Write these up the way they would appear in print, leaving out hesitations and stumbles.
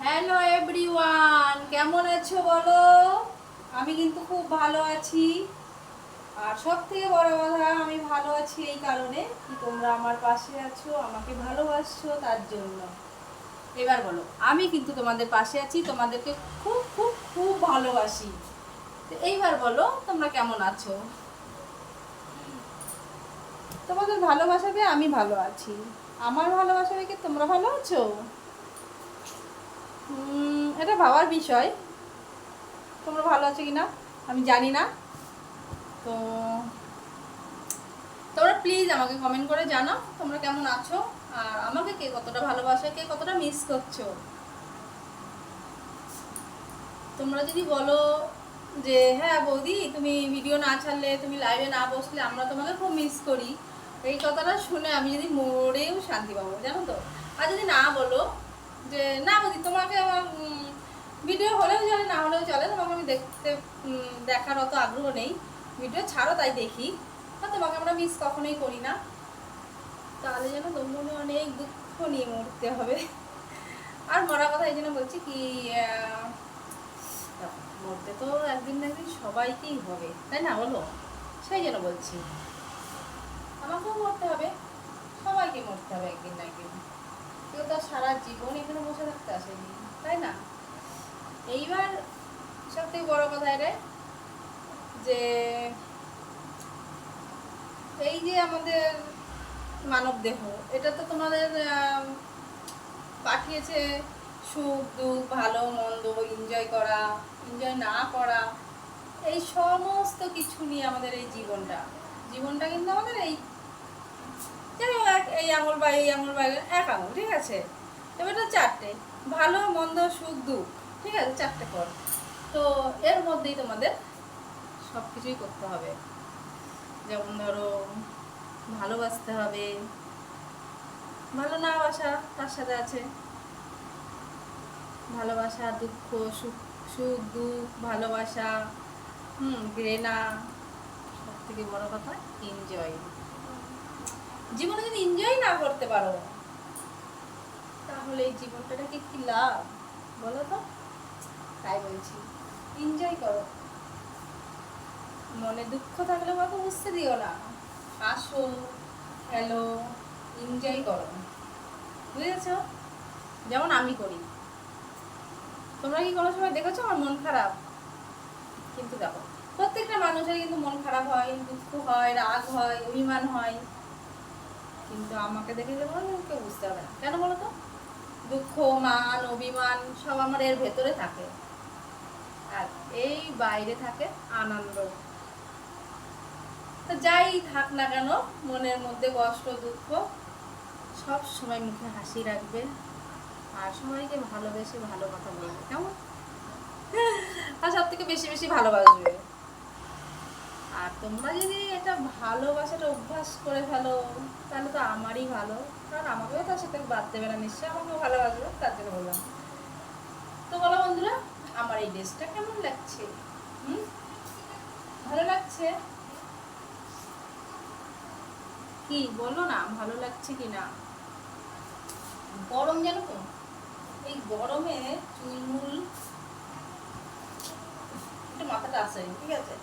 Hello everyone, কেমন আছো বলো? আমি কিন্তু খুব ভালো আছি। আর সব থেকে বড় কথা, আমি ভালো আছি এই কারণে কি তোমরা আমার পাশে আছো, আমাকে ভালোবাসছো তার জন্য। এবার বলো, আমি কিন্তু তোমাদের পাশে আছি, তোমাদেরকে খুব খুব খুব ভালোবাসি। তো এইবার বলো, তোমরা কেমন আছো? তোমাদের ভালোবাসা পেয়ে আমি ভালো আছি। আমার ভালোবাসা পেয়ে কি তোমরা ভালো আছো? এটা ভাবার বিষয়। তোমরা ভালো আছো কি না আমি জানি না। তো তোমরা প্লিজ আমাকে কমেন্ট করে জানাও তোমরা কেমন আছো, আর আমাকে কে কতটা ভালোবাসো, কে কতটা মিস করছো। তোমরা যদি বলো যে হ্যাঁ বৌদি, তুমি ভিডিও না ছাড়লে, তুমি লাইভে না বসলে আমরা তোমাকে খুব মিস করি, এই কথাটা শুনে আমি যদি মরেও শান্তি পাবো, জানো তো। আর যদি না বলো যে না বৌদি, তোমাকে আমার ভিডিও হলেও চলে, না হলেও চলে, তোমাকে আমি দেখার অত আগ্রহ নেই, ভিডিও ছাড়ো তাই দেখি, আর তোমাকে আমরা মিস কখনোই করি না, তাহলে যেন মনে অনেক দুঃখ নিয়ে মরতে হবে। আর মরা কথা এই জন্য বলছি কি, মরতে তো একদিন না একদিন সবাইকেই হবে, তাই না বলো? সেই জন্য বলছি আমাকেও মরতে হবে, সবাইকে মরতে হবে একদিন না একদিন। কেউ তো সারা জীবন এখানে বসে থাকতে আসেনি, তাই না? এইবার সব থেকে বড় কথা এটাই যে এই যে আমাদের মানব দেহ, এটা তো তোমাদের পাঠিয়েছে সুখ দুঃখ, ভালো মন্দ, এনজয় করা, এনজয় না করা, এই সমস্ত কিছু নিয়ে আমাদের এই জীবনটা। জীবনটা কিন্তু আমাদের এই যেমন এই আঙুল বা এই আঙুল বা এক আঙুল, ঠিক আছে? এবার তো চারটে, ভালো মন্দ সুখ দুঃখ, ঠিক আছে, চারটে পর। তো এর মধ্যেই তোমাদের সব কিছুই করতে হবে। যেমন ধরো, ভালোবাসতে হবে, ভালো না বাসা তার সাথে আছে, ভালোবাসা দুঃখ সুখ, সুখ দুঃখ ভালোবাসা, ঘৃণা, সব থেকে বড় কথা এনজয়। জীবনে যদি এনজয় না করতে পারো, তাহলে এই জীবনটাকে কি লাভ বলো তো? তাই বলছি, এনজয় করো। মনে দুঃখ থাকলে আমাকে বুঝতে দিও না, হাসো, খেলো, এনজয় করো, বুঝেছ? যেমন আমি করি। তোমরা কি কোনো সময় দেখেছো আমার মন খারাপ? কিন্তু দেখো, প্রত্যেকটা মানুষের কিন্তু মন খারাপ হয়, দুঃখ হয়, রাগ হয়, অভিমান হয়, কিন্তু আমাকে দেখে যেমন কেউ বুঝতে হবে না, কেন বলো তো? দুঃখ, মান, অভিমান সব আমার এর ভেতরে থাকে, আর এই বাইরে থাকে আনন্দ। তো যাই থাক না কেন, মনের মধ্যে কষ্ট দুঃখ, সব সময় মুখে হাসি রাখবে, আর সবাইকে ভালোবেসে ভালো কথা বলবে, কেমন? আর সব থেকে বেশি বেশি ভালোবাসবে। আর তোমরা যদি এটা ভালোবাসাটা অভ্যাস করে ফেলো, তাহলে তো আমারই ভালো, কারণ আমাকেও তার সাথে বাদ দেবে না, নিশ্চয়ই আমাকেও ভালোবাসবে, তার জন্য বললাম। তো বলো বন্ধুরা, আমার এই ড্রেসটা কেমন লাগছে? ভালো লাগছে কি বলো না, ভালো লাগছে কি না? গরম জানো তো, এই গরমে চুলমুল একটু মাথাটা আসে, ঠিক আছে?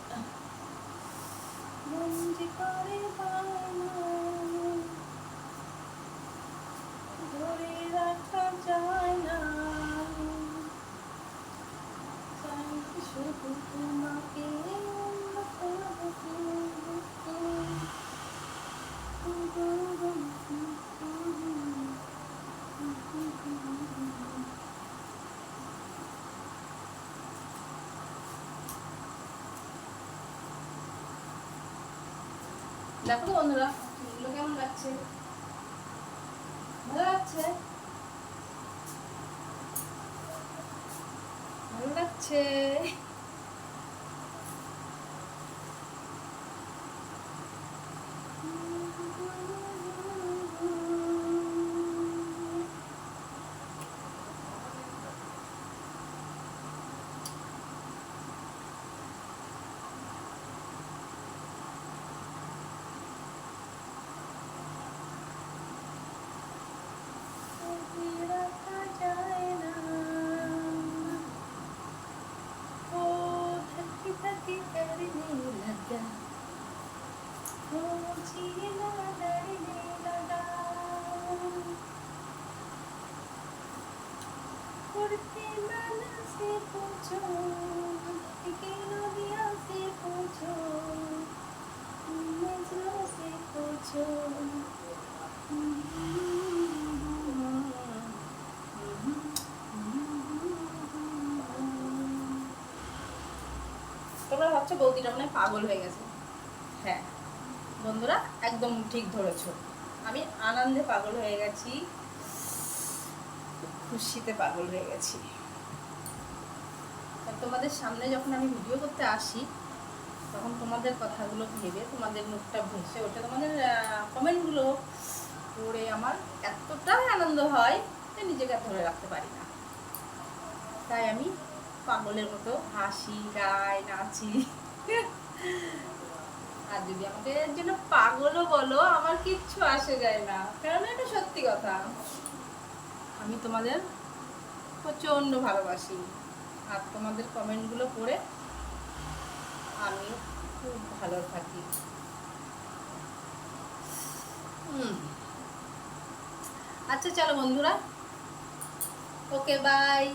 মন যে করে বায়না, ধরে রাখা যায় না, চাই শুধু তোমাকে। দেখো তো বন্ধুরা, চুলগুলো কেমন লাগছে? ভালো লাগছে? ভালো লাগছে? রাখা যায় না। करते मन से पूछो, के नदिया से पूछो, नजरों से पूछो। তোমরা ভাবছো বৌদিটা মনে হয় পাগল হয়ে গেছে। হ্যাঁ বন্ধুরা, একদম ঠিক ধরেছো, আমি আনন্দে পাগল হয়ে গেছি, খুশিতে পাগল হয়ে গেছি। তোমাদের সামনে যখন আমি ভিডিও করতে আসি তখন তোমাদের কথাগুলো ভেবে, তোমাদের মুখটা ভেসে ওঠে, তোমাদের কমেন্টগুলো পড়ে আমার এতটাই আনন্দ হয় যে নিজেকে ধরে রাখতে পারি না। তাই আমি পাগলের মতো হাসি, গাই, নাচি। আর যদি আমাকে এর জন্য পাগলও বলো, আমার কিচ্ছু আসে যায় না, কারণ এটা সত্যি কথা। আমি তোমাদের প্রচণ্ড ভালোবাসি, আর তোমাদের কমেন্টগুলো পড়ে আমি খুব ভালো থাকি। আচ্ছা চলো বন্ধুরা, ওকে বাই।